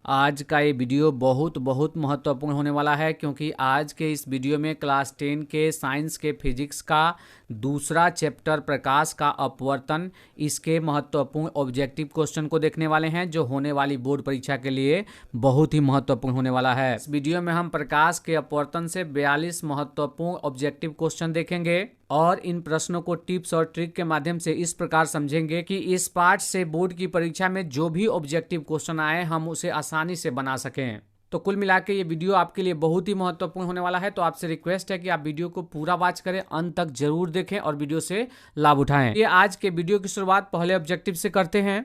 आज का ये वीडियो बहुत महत्वपूर्ण होने वाला है, क्योंकि आज के इस वीडियो में क्लास 10 के साइंस के फिजिक्स का दूसरा चैप्टर प्रकाश का अपवर्तन, इसके महत्वपूर्ण ऑब्जेक्टिव क्वेश्चन को देखने वाले हैं, जो होने वाली बोर्ड परीक्षा के लिए बहुत ही महत्वपूर्ण होने वाला है। इस वीडियो में हम प्रकाश के अपवर्तन से 42 महत्वपूर्ण ऑब्जेक्टिव क्वेश्चन देखेंगे और इन प्रश्नों को टिप्स और ट्रिक के माध्यम से इस प्रकार समझेंगे कि इस पार्ट से बोर्ड की परीक्षा में जो भी ऑब्जेक्टिव क्वेश्चन आए हम उसे आसानी से बना सकें। तो कुल मिला के ये वीडियो आपके लिए बहुत ही महत्वपूर्ण होने वाला है। तो आपसे रिक्वेस्ट है कि आप वीडियो को पूरा वॉच करें, अंत तक जरूर देखें और वीडियो से लाभ उठाएं। ये आज के वीडियो की शुरुआत पहले ऑब्जेक्टिव से करते हैं।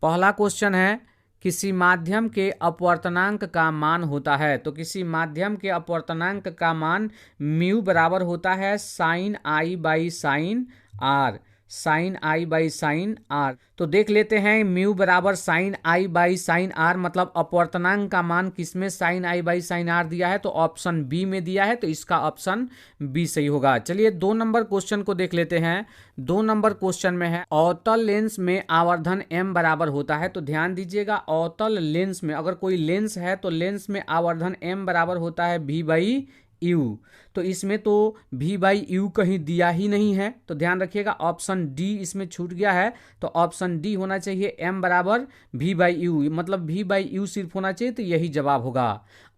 पहला क्वेश्चन है, किसी माध्यम के अपवर्तनांक का मान होता है। तो किसी माध्यम के अपवर्तनांक का मान म्यू बराबर होता है sine I by sine R, sine I by sine R. तो देख लेते हैं, म्यू बराबर sine I by sine R, मतलब अपवर्तनांक का मान किसमें sine I by sine R दिया है, तो ऑप्शन बी में दिया है, तो इसका ऑप्शन बी सही होगा। चलिए 2 नंबर क्वेश्चन को देख लेते हैं। 2 नंबर क्वेश्चन में है, अवतल लेंस में आवर्धन m बराबर होता है। तो ध्यान दीजिएगा, अवतल लेंस में अगर कोई लेंस है तो लेंस में आवर्धन m बराबर होता है v बाई यू। तो इसमें तो v बाई यू कहीं दिया ही नहीं है, तो ध्यान रखिएगा ऑप्शन डी इसमें छूट गया है। तो ऑप्शन डी होना चाहिए, m बराबर v बाई यू, मतलब v बाई यू सिर्फ होना चाहिए, तो यही जवाब होगा।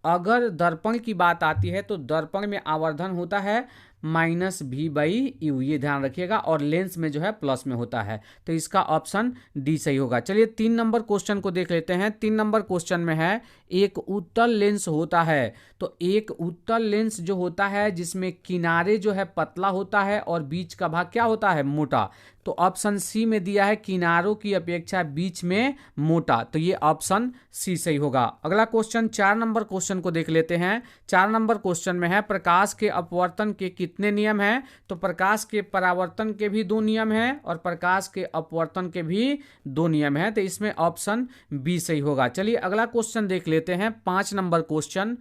अगर दर्पण की बात आती है तो दर्पण में आवर्धन होता है माइनस v बाई यू, ये ध्यान रखिएगा, और लेंस में जो है प्लस में होता है, तो इसका ऑप्शन डी सही होगा। चलिए 3 नंबर क्वेश्चन को देख लेते हैं। 3 नंबर क्वेश्चन में है, एक उत्तल लेंस होता है। तो एक उत्तल लेंस जो होता है जिसमें किनारे जो है पतला होता है और बीच का भाग क्या होता है, मोटा। तो ऑप्शन सी में दिया है किनारों की अपेक्षा बीच में मोटा, तो ये ऑप्शन सी सही होगा। अगला क्वेश्चन 4 नंबर क्वेश्चन को देख लेते हैं। 4 नंबर क्वेश्चन में है, प्रकाश के अपवर्तन के कितने नियम हैं। तो प्रकाश के परावर्तन के भी 2 नियम हैं और प्रकाश के अपवर्तन के भी 2 नियम हैं, तो इसमें ऑप्शन बी सही होगा। चलिए अगला क्वेश्चन देख लेते हैं। 5 नंबर क्वेश्चन,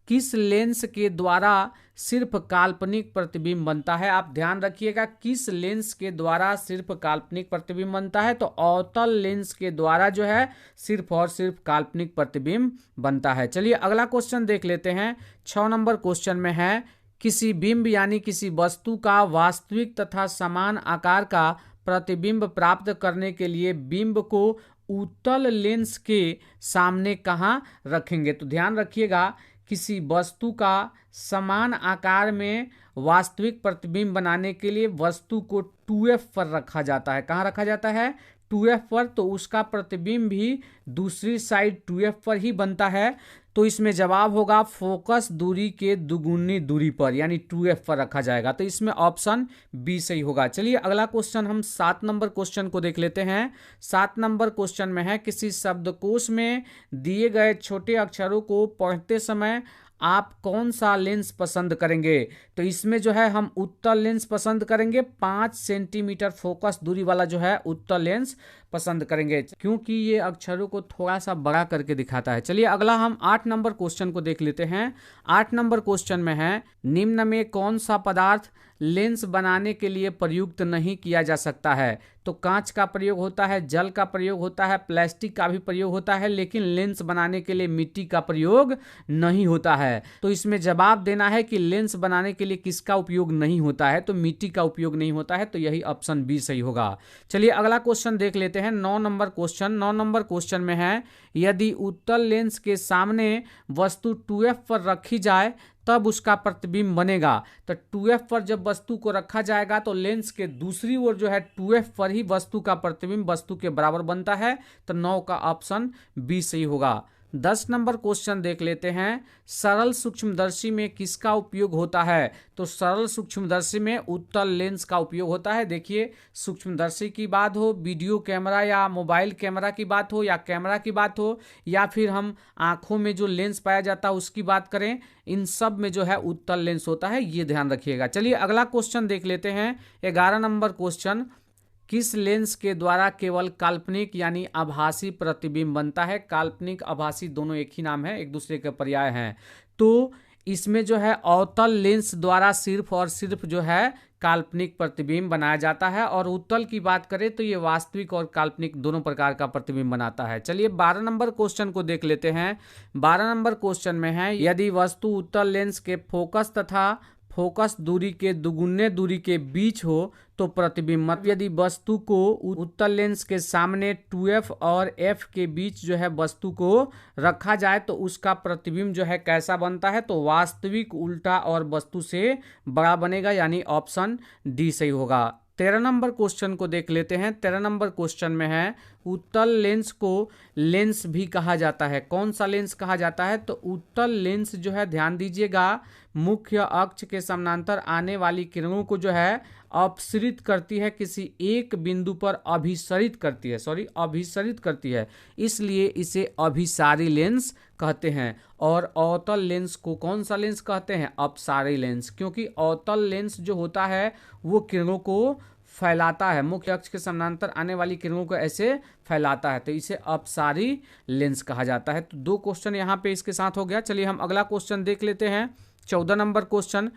किस लेंस के द्वारा सिर्फ काल्पनिक प्रतिबिंब बनता है। आप ध्यान रखिएगा, किस लेंस के द्वारा सिर्फ काल्पनिक प्रतिबिंब बनता है। तो अवतल लेंस के द्वारा जो है सिर्फ और सिर्फ काल्पनिक प्रतिबिंब बनता है। चलिए अगला क्वेश्चन देख लेते हैं। 6 नंबर क्वेश्चन में है, किसी बिंब यानी किसी वस्तु का वास्तविक तथा समान आकार का प्रतिबिंब प्राप्त करने के लिए बिंब को उत्तल लेंस के सामने कहाँ रखेंगे। तो ध्यान रखिएगा, किसी वस्तु का समान आकार में वास्तविक प्रतिबिंब बनाने के लिए वस्तु को 2f पर रखा जाता है। कहाँ रखा जाता है, 2f पर, तो उसका प्रतिबिंब भी दूसरी साइड 2f पर ही बनता है। तो इसमें जवाब होगा फोकस दूरी के दुगुनी दूरी पर, यानी 2f पर रखा जाएगा, तो इसमें ऑप्शन बी सही होगा। चलिए अगला क्वेश्चन हम 7 नंबर क्वेश्चन को देख लेते हैं। 7 नंबर क्वेश्चन में है, किसी शब्दकोश में दिए गए छोटे अक्षरों को पढ़ते समय आप कौन सा लेंस पसंद करेंगे। तो इसमें जो है हम उत्तल लेंस पसंद करेंगे, 5 सेंटीमीटर फोकस दूरी वाला जो है उत्तल लेंस पसंद करेंगे, क्योंकि ये अक्षरों को थोड़ा सा बड़ा करके दिखाता है। चलिए अगला हम 8 नंबर क्वेश्चन को देख लेते हैं। 8 नंबर क्वेश्चन में है, निम्न में कौन सा पदार्थ लेंस बनाने के लिए प्रयुक्त नहीं किया जा सकता है। तो कांच का प्रयोग होता है, जल का प्रयोग होता है, प्लास्टिक का भी प्रयोग होता है, लेकिन लेंस बनाने के लिए मिट्टी का प्रयोग नहीं होता है। तो इसमें जवाब देना है कि लेंस बनाने के लिए किसका उपयोग नहीं होता है, तो मिट्टी का उपयोग नहीं होता है, तो यही ऑप्शन बी सही होगा। चलिए अगला क्वेश्चन देख लेते हैं। 9 नंबर क्वेश्चन। 9 नंबर क्वेश्चन में है, यदि उत्तल लेंस के सामने वस्तु 2f पर रखी जाए तब उसका प्रतिबिंब बनेगा। तो 2f पर जब वस्तु को रखा जाएगा तो लेंस के दूसरी ओर जो है 2f पर ही वस्तु का प्रतिबिंब वस्तु के बराबर बनता है, तो 9 का ऑप्शन बी सही होगा। 10 नंबर क्वेश्चन देख लेते हैं। सरल सूक्ष्मदर्शी में किसका उपयोग होता है। तो सरल सूक्ष्मदर्शी में उत्तल लेंस का उपयोग होता है। देखिए, सूक्ष्मदर्शी की बात हो, वीडियो कैमरा या मोबाइल कैमरा की बात हो, या कैमरा की बात हो, या फिर हम आंखों में जो लेंस पाया जाता है उसकी बात करें, इन सब में जो है उत्तल लेंस होता है, ये ध्यान रखिएगा। चलिए अगला क्वेश्चन देख लेते हैं। 11 नंबर क्वेश्चन, किस लेंस के द्वारा केवल काल्पनिक यानी आभासी प्रतिबिंब बनता है। काल्पनिक आभासी दोनों एक ही नाम है, एक दूसरे के पर्याय हैं। तो इसमें जो है अवतल लेंस द्वारा सिर्फ और सिर्फ जो है काल्पनिक प्रतिबिंब बनाया जाता है, और उत्तल की बात करें तो ये वास्तविक और काल्पनिक दोनों प्रकार का प्रतिबिंब बनाता है। चलिए 12 नंबर क्वेश्चन को देख लेते हैं। 12 नंबर क्वेश्चन में है, यदि वस्तु उत्तल लेंस के फोकस तथा फोकस दूरी के दुगुने दूरी के बीच हो तो प्रतिबिंब, मतलब यदि वस्तु को उत्तल लेंस के सामने 2f और f के बीच जो है वस्तु को रखा जाए तो उसका प्रतिबिंब जो है कैसा बनता है, तो वास्तविक, उल्टा और वस्तु से बड़ा बनेगा, यानी ऑप्शन डी सही होगा। 13 नंबर क्वेश्चन को देख लेते हैं। 13 नंबर क्वेश्चन में है, उत्तल लेंस को लेंस भी कहा जाता है। कौन सा लेंस कहा जाता है, तो उत्तल लेंस जो है, ध्यान दीजिएगा, मुख्य अक्ष के समानांतर आने वाली किरणों को जो है अपसरित करती है, किसी एक बिंदु पर अभिसरित करती है, अभिसरित करती है, इसलिए इसे अभिसारी लेंस कहते हैं। और अवतल लेंस को कौन सा लेंस कहते हैं, अपसारी लेंस, क्योंकि अवतल लेंस जो होता है वो किरणों को फैलाता है, मुख्य अक्ष के समानांतर आने वाली किरणों को ऐसे फैलाता है, तो इसे अपसारी लेंस कहा जाता है। तो 2 क्वेश्चन यहाँ पे इसके साथ हो गया। चलिए हम अगला क्वेश्चन देख लेते हैं। 14 नंबर क्वेश्चन,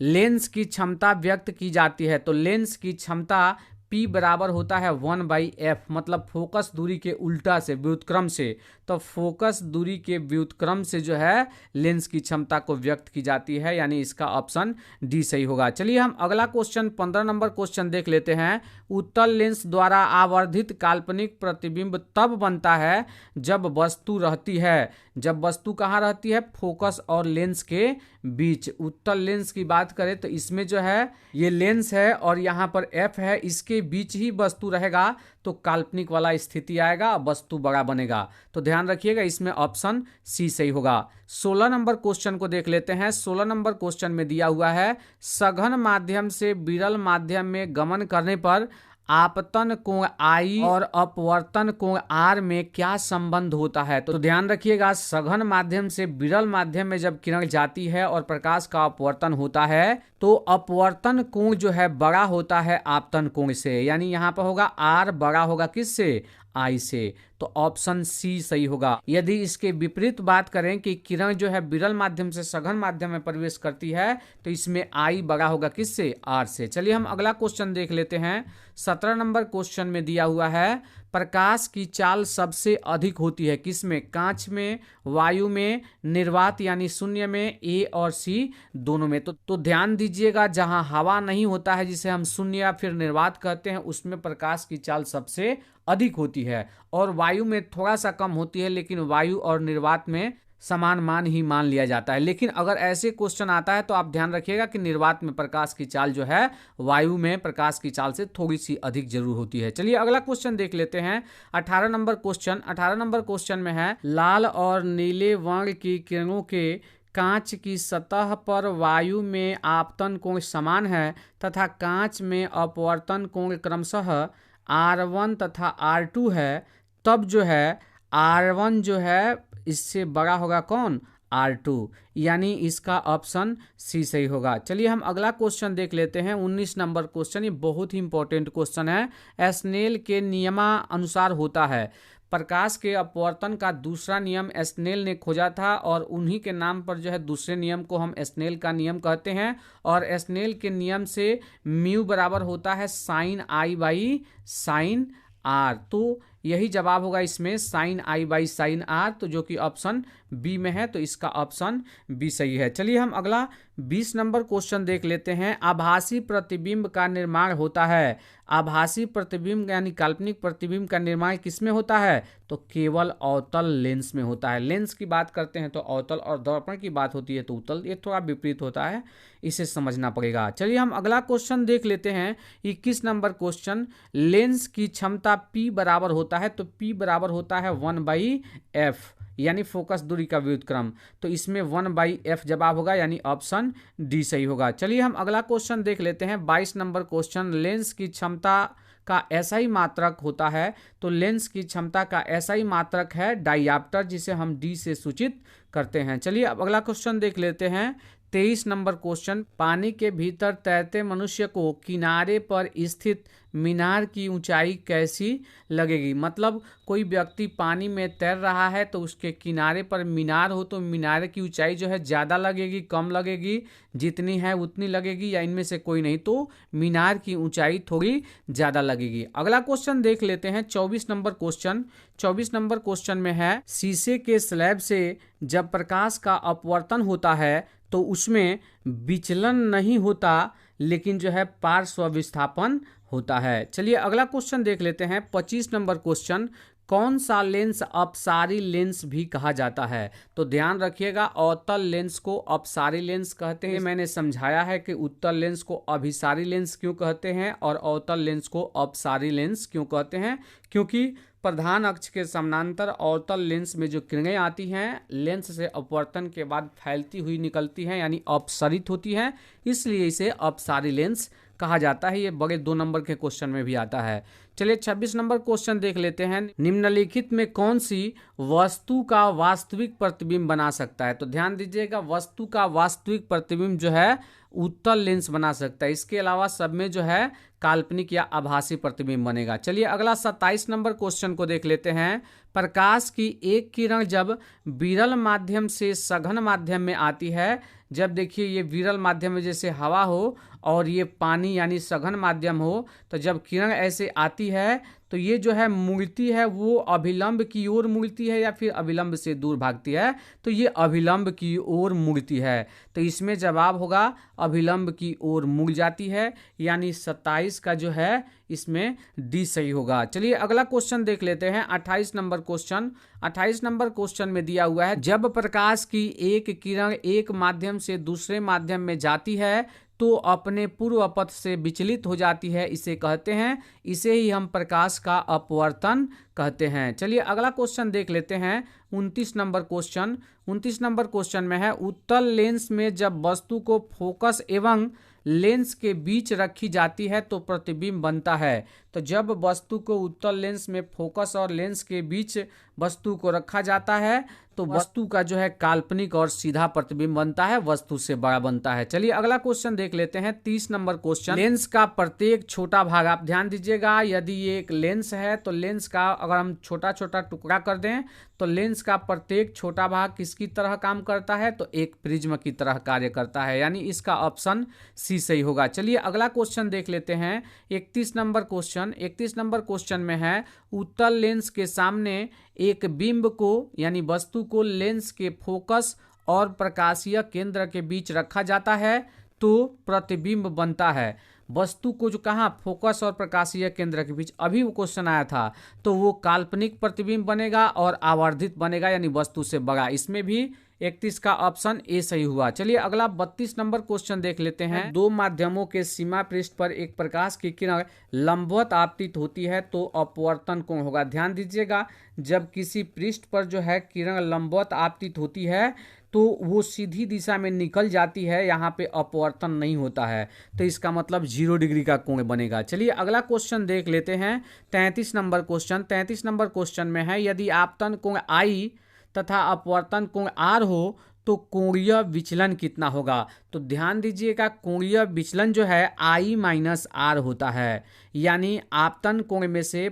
लेंस की क्षमता व्यक्त की जाती है, तो लेंस की क्षमता P बराबर होता है 1/f, मतलब फोकस दूरी के उल्टा से, व्युत्क्रम से, तो फोकस दूरी के व्युत्क्रम से जो है लेंस की क्षमता को व्यक्त की जाती है, यानी इसका ऑप्शन डी सही होगा। चलिए हम अगला क्वेश्चन 15 नंबर क्वेश्चन देख लेते हैं। उत्तल लेंस द्वारा आवर्धित काल्पनिक प्रतिबिंब तब बनता है जब वस्तु रहती है, जब वस्तु कहाँ रहती है, फोकस और लेंस के बीच। उत्तल लेंस की बात करें तो इसमें जो है ये लेंस है और यहाँ पर f है, इसके बीच ही वस्तु रहेगा तो काल्पनिक वाला स्थिति आएगा, वस्तु बड़ा बनेगा। तो ध्यान रखिएगा, इसमें ऑप्शन सी सही होगा। 16 नंबर क्वेश्चन को देख लेते हैं। 16 नंबर क्वेश्चन में दिया हुआ है, सघन माध्यम से विरल माध्यम में गमन करने पर आपतन कोण I और अपवर्तन कोण R में क्या संबंध होता है। तो ध्यान रखिएगा, सघन माध्यम से विरल माध्यम में जब किरण जाती है और प्रकाश का अपवर्तन होता है तो अपवर्तन कोण जो है बड़ा होता है आपतन कोण से, यानी यहाँ पर होगा R बड़ा होगा किससे, I से, तो ऑप्शन सी सही होगा। यदि इसके विपरीत बात करें कि किरण जो है विरल माध्यम से सघन माध्यम में प्रवेश करती है तो इसमें I बड़ा होगा किससे, R से। चलिए हम अगला क्वेश्चन देख लेते हैं। 17 नंबर क्वेश्चन में दिया हुआ है, प्रकाश की चाल सबसे अधिक होती है किसमें, कांच में, वायु में, निर्वात यानी शून्य में, ए और सी दोनों में। तो ध्यान दीजिएगा, जहां हवा नहीं होता है जिसे हम शून्य या फिर निर्वात कहते हैं, उसमें प्रकाश की चाल सबसे अधिक होती है, और वायु में थोड़ा सा कम होती है, लेकिन वायु और निर्वात में समान मान ही मान लिया जाता है। लेकिन अगर ऐसे क्वेश्चन आता है तो आप ध्यान रखिएगा कि निर्वात में प्रकाश की चाल जो है वायु में प्रकाश की चाल से थोड़ी सी अधिक जरूर होती है। चलिए अगला क्वेश्चन देख लेते हैं। 18 नंबर क्वेश्चन। 18 नंबर क्वेश्चन में है, लाल और नीले वर्ण की किरणों के कांच की सतह पर वायु में आपतन कोण समान है तथा कांच में अपवर्तन कोण क्रमशः R1 तथा R2 है, तब जो है R1 जो है इससे बड़ा होगा कौन, R2, यानी इसका ऑप्शन सी सही होगा। चलिए हम अगला क्वेश्चन देख लेते हैं। 19 नंबर क्वेश्चन, ये बहुत ही इंपॉर्टेंट क्वेश्चन है। स्नेल के नियमानुसार होता है। प्रकाश के अपवर्तन का दूसरा नियम स्नेल ने खोजा था और उन्हीं के नाम पर जो है दूसरे नियम को हम स्नेल का नियम कहते हैं, और स्नेल के नियम से म्यू बराबर होता है sine I by sine R। तो यही जवाब होगा इसमें, sine I by sine R, तो जो कि ऑप्शन बी में है, तो इसका ऑप्शन बी सही है। चलिए हम अगला 20 नंबर क्वेश्चन देख लेते हैं। आभासी प्रतिबिंब का निर्माण होता है। आभासी प्रतिबिंब यानी काल्पनिक प्रतिबिंब का निर्माण किसमें होता है, तो केवल अवतल लेंस में होता है। लेंस की बात करते हैं तो अवतल, और दर्पण की बात होती है तो उत्तल, ये थोड़ा विपरीत होता है, इसे समझना पड़ेगा। चलिए हम अगला क्वेश्चन देख लेते हैं। 21 नंबर क्वेश्चन, लेंस की क्षमता P बराबर होता है, तो P बराबर होता है 1/f, यानी फोकस दूरी का व्युत्क्रम, तो इसमें 1/f जवाब होगा, यानी ऑप्शन डी सही होगा। चलिए हम अगला क्वेश्चन देख लेते हैं। 22 नंबर क्वेश्चन, लेंस की क्षमता का ऐसा ही मात्रक होता है, तो लेंस की क्षमता का ऐसा ही मात्रक है डायऑप्टर, जिसे हम डी से सूचित करते हैं। चलिए अब अगला क्वेश्चन देख लेते हैं। 23 नंबर क्वेश्चन, पानी के भीतर तैरते मनुष्य को किनारे पर स्थित मीनार की ऊंचाई कैसी लगेगी। मतलब कोई व्यक्ति पानी में तैर रहा है तो उसके किनारे पर मीनार हो तो मीनार की ऊंचाई जो है ज़्यादा लगेगी, कम लगेगी, जितनी है उतनी लगेगी, या इनमें से कोई नहीं, तो मीनार की ऊंचाई थोड़ी ज़्यादा लगेगी। अगला क्वेश्चन देख लेते हैं 24 नंबर क्वेश्चन। 24 नंबर क्वेश्चन में है, शीशे के स्लैब से जब प्रकाश का अपवर्तन होता है तो उसमें विचलन नहीं होता लेकिन जो है पार्श्व विस्थापन होता है। चलिए अगला क्वेश्चन देख लेते हैं 25 नंबर क्वेश्चन, कौन सा लेंस अपसारी लेंस भी कहा जाता है। तो ध्यान रखिएगा, अवतल लेंस को अपसारी लेंस कहते हैं। मैंने समझाया है कि उत्तल लेंस को अभिसारी लेंस क्यों कहते हैं और अवतल लेंस को अपसारी लेंस क्यों कहते हैं, क्योंकि प्रधान अक्ष के समानांतर अवतल लेंस में जो किरणें आती हैं लेंस से अपवर्तन के बाद फैलती हुई निकलती हैं, यानी अपसरित होती हैं, इसलिए इसे अपसारी लेंस कहा जाता है। ये बड़े 2 नंबर के क्वेश्चन में भी आता है। चलिए 26 नंबर क्वेश्चन देख लेते हैं, निम्नलिखित में कौन सी वस्तु का वास्तविक प्रतिबिंब बना सकता है। तो ध्यान दीजिएगा, वस्तु का वास्तविक प्रतिबिंब जो है उत्तल लेंस बना सकता है, इसके अलावा सब में जो है काल्पनिक या आभासी प्रतिबिंब बनेगा। चलिए अगला 27 नंबर क्वेश्चन को देख लेते हैं, प्रकाश की एक किरण जब विरल माध्यम से सघन माध्यम में आती है, जब देखिए ये विरल माध्यम में जैसे हवा हो और ये पानी यानी सघन माध्यम हो, तो जब किरण ऐसे आती है तो ये जो है मुड़ती है, वो अभिलंब की ओर मुड़ती है या फिर अभिलंब से दूर भागती है, तो ये अभिलंब की ओर मुड़ती है, तो इसमें जवाब होगा अभिलंब की ओर मुड़ जाती है, यानी 27 का जो है इसमें डी सही होगा। चलिए अगला क्वेश्चन देख लेते हैं 28 नंबर क्वेश्चन। 28 नंबर क्वेश्चन में दिया हुआ है, जब प्रकाश की एक किरण एक माध्यम से दूसरे माध्यम में जाती है तो अपने पूर्व पथ से विचलित हो जाती है, इसे कहते हैं, इसे ही हम प्रकाश का अपवर्तन कहते हैं। चलिए अगला क्वेश्चन देख लेते हैं 29 नंबर क्वेश्चन। 29 नंबर क्वेश्चन में है, उत्तल लेंस में जब वस्तु को फोकस एवं लेंस के बीच रखी जाती है तो प्रतिबिंब बनता है। तो जब वस्तु को उत्तल लेंस में फोकस और लेंस के बीच वस्तु को रखा जाता है तो वस्तु का जो है काल्पनिक और सीधा प्रतिबिंब बनता है, वस्तु से बड़ा बनता है। चलिए अगला क्वेश्चन देख लेते हैं 30 नंबर क्वेश्चन, लेंस का प्रत्येक छोटा भाग, आप ध्यान दीजिएगा, यदि ये एक लेंस है तो लेंस का अगर हम छोटा छोटा टुकड़ा कर दें तो लेंस का प्रत्येक छोटा भाग किसकी तरह काम करता है, तो एक प्रिज्म की तरह कार्य करता है, यानी इसका ऑप्शन सी सही होगा। चलिए अगला क्वेश्चन देख लेते हैं 31 नंबर क्वेश्चन। 31 नंबर क्वेश्चन में है, उत्तल लेंस के सामने एक बिंब को यानी वस्तु को लेंस के फोकस और प्रकाशीय केंद्र के बीच रखा जाता है तो प्रतिबिंब बनता है। वस्तु को जो कहाँ फोकस और प्रकाशीय केंद्र के बीच, अभी वो क्वेश्चन आया था, तो वो काल्पनिक प्रतिबिंब बनेगा और आवर्धित बनेगा, यानी वस्तु से बड़ा। इसमें भी 31 का ऑप्शन ए सही हुआ। चलिए अगला 32 नंबर क्वेश्चन देख लेते हैं, दो माध्यमों के सीमा पृष्ठ पर एक प्रकाश की किरण लंबवत आपतित होती है तो अपवर्तन कोण होगा। ध्यान दीजिएगा, जब किसी पृष्ठ पर जो है किरण लंबवत आपतित होती है तो वो सीधी दिशा में निकल जाती है, यहाँ पे अपवर्तन नहीं होता है, तो इसका मतलब 0 डिग्री का कोण बनेगा। चलिए अगला क्वेश्चन देख लेते हैं 33 नंबर क्वेश्चन। 33 नंबर क्वेश्चन में है, यदि आपतन कोण I तथा अपवर्तन कोण R हो तो कोणीय विचलन कितना होगा। तो ध्यान दीजिएगा, कोणीय विचलन जो है I माइनस R होता है, यानी आपतन कोण में से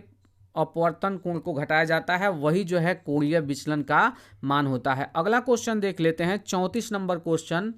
अपवर्तन कोण को घटाया जाता है, वही जो है कोणीय विचलन का मान होता है। अगला क्वेश्चन देख लेते हैं 34 नंबर क्वेश्चन।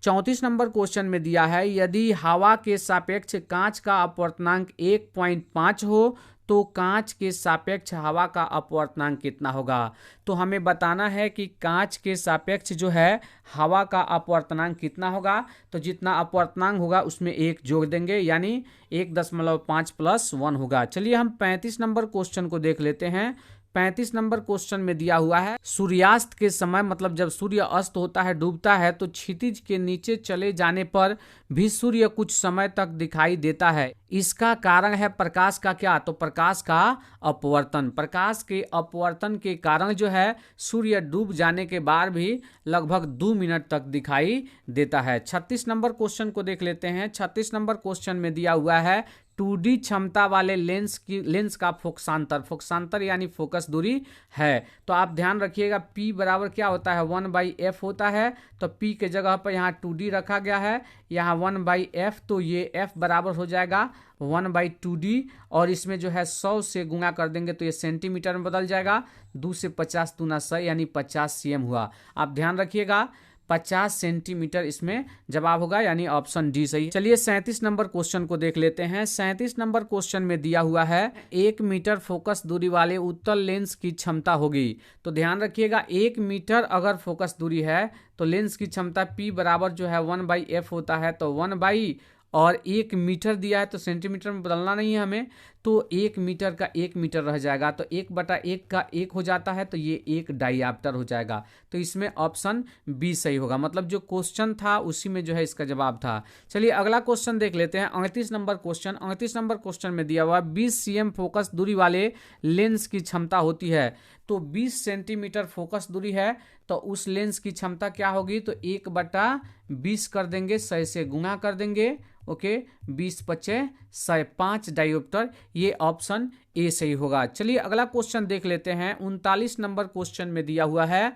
34 नंबर क्वेश्चन में दिया है, यदि हवा के सापेक्ष कांच का अपवर्तनांक 1.5 हो तो कांच के सापेक्ष हवा का अपवर्तनांक कितना होगा। तो हमें बताना है कि कांच के सापेक्ष जो है हवा का अपवर्तनांक कितना होगा, तो जितना अपवर्तनांक होगा उसमें 1 जोड़ देंगे, यानी 1.5 + 1 होगा। चलिए हम 35 नंबर क्वेश्चन को देख लेते हैं। 35 नंबर क्वेश्चन में दिया हुआ है, सूर्यास्त के समय, मतलब जब सूर्य अस्त होता है, डूबता है, तो क्षितिज के नीचे चले जाने पर भी सूर्य कुछ समय तक दिखाई देता है, इसका कारण है प्रकाश का क्या, तो प्रकाश का अपवर्तन। प्रकाश के अपवर्तन के कारण जो है सूर्य डूब जाने के बाद भी लगभग 2 मिनट तक दिखाई देता है। 36 नंबर क्वेश्चन को देख लेते हैं। 36 नंबर क्वेश्चन में दिया हुआ है, 2D क्षमता वाले लेंस का फोकसांतर यानी फोकस दूरी है। तो आप ध्यान रखिएगा P बराबर क्या होता है 1/f होता है। तो P के जगह पर यहाँ 2D रखा गया है, यहाँ 1/f, तो ये f बराबर हो जाएगा 1/2D और इसमें जो है 100 से गुणा कर देंगे तो ये सेंटीमीटर में बदल जाएगा। 2 से 50 दूना 100 यानी 50 cm हुआ। आप ध्यान रखिएगा 50 सेंटीमीटर इसमें जवाब होगा, यानी ऑप्शन डी सही। चलिए 37 नंबर क्वेश्चन को देख लेते हैं। 37 नंबर क्वेश्चन में दिया हुआ है 1 मीटर फोकस दूरी वाले उत्तल लेंस की क्षमता होगी। तो ध्यान रखिएगा 1 मीटर अगर फोकस दूरी है तो लेंस की क्षमता P बराबर जो है 1/f होता है। तो 1 और 1 मीटर दिया है तो सेंटीमीटर में बदलना नहीं है हमें, तो 1 मीटर का 1 मीटर रह जाएगा, तो 1/1 का 1 हो जाता है, तो ये 1 डायआप्टर हो जाएगा। तो इसमें ऑप्शन बी सही होगा, मतलब जो क्वेश्चन था उसी में जो है इसका जवाब था। चलिए अगला क्वेश्चन देख लेते हैं। 38 नंबर क्वेश्चन। 38 नंबर क्वेश्चन में दिया हुआ 20 cm फोकस दूरी वाले लेंस की क्षमता होती है। तो 20 सेंटीमीटर फोकस दूरी है तो उस लेंस की क्षमता क्या होगी, तो 1/20 कर देंगे, 100 से गुणा कर देंगे। ओके 20 × 100 5 डायोप्टर, ये ऑप्शन ए सही होगा। चलिए अगला क्वेश्चन देख लेते हैं। 39 नंबर क्वेश्चन में दिया हुआ है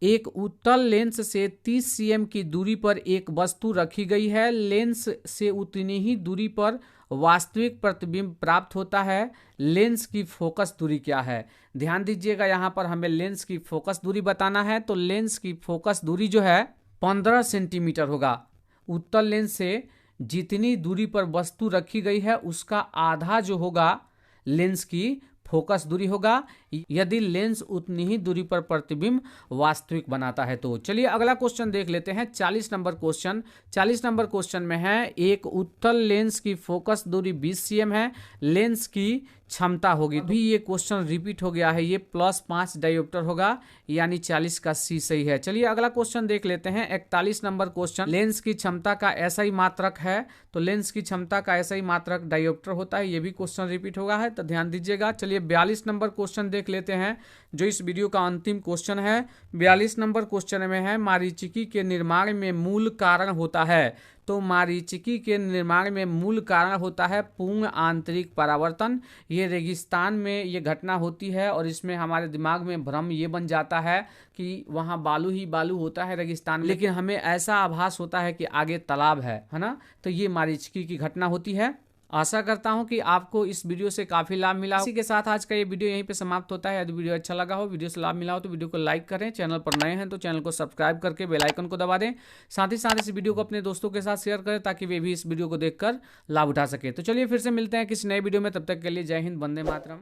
एक उत्तल लेंस से 30 cm की दूरी पर एक वस्तु रखी गई है। लेंस से उतनी ही दूरी पर वास्तविक प्रतिबिंब प्राप्त होता है। लेंस की फोकस दूरी क्या है? ध्यान दीजिएगा, यहाँ पर हमें लेंस की फोकस दूरी बताना है। तो लेंस की फोकस दूरी जो है 15 सेंटीमीटर होगा। उत्तल लेंस से जितनी दूरी पर वस्तु रखी गई है उसका आधा जो होगा लेंस की फोकस दूरी होगा, यदि लेंस उतनी ही दूरी पर प्रतिबिंब वास्तविक बनाता है तो। चलिए अगला क्वेश्चन देख लेते हैं। 40 नंबर क्वेश्चन। 40 नंबर क्वेश्चन में है एक उत्तल लेंस की फोकस दूरी 20 cm है, लेंस की क्षमता होगी। अभी ये क्वेश्चन रिपीट हो गया है, ये +5 डायोप्टर होगा, यानी 40 का सी सही है। चलिए अगला क्वेश्चन देख लेते हैं। 41 नंबर क्वेश्चन। लेंस की क्षमता का ऐसा ही मात्रक है, तो लेंस की क्षमता का ऐसा ही मात्रक डायोप्टर होता है, ये भी क्वेश्चन रिपीट होगा है, तो ध्यान दीजिएगा। चलिए 42 नंबर क्वेश्चन देख लेते हैं, जो इस वीडियो का अंतिम क्वेश्चन है। 42 नंबर क्वेश्चन में है मरीचिकी के निर्माण में मूल कारण होता है। तो मरीचिकी के निर्माण में मूल कारण होता है पूर्ण आंतरिक परावर्तन। ये रेगिस्तान में ये घटना होती है और इसमें हमारे दिमाग में भ्रम ये बन जाता है कि वहाँ बालू ही बालू होता है रेगिस्तान में, लेकिन हमें ऐसा आभास होता है कि आगे तालाब है ना। तो ये मरीचिकी की घटना होती है। आशा करता हूं कि आपको इस वीडियो से काफी लाभ मिला। इसी के साथ आज का ये वीडियो यहीं पे समाप्त होता है। यदि वीडियो अच्छा लगा हो, वीडियो से लाभ मिला हो तो वीडियो को लाइक करें। चैनल पर नए हैं तो चैनल को सब्सक्राइब करके बेल आइकन को दबा दें। साथ ही साथ इस वीडियो को अपने दोस्तों के साथ शेयर करें ताकि वे भी इस वीडियो को देखकर लाभ उठा सके। तो चलिए फिर से मिलते हैं किसी नए वीडियो में, तब तक के लिए जय हिंद, वंदे मातरम।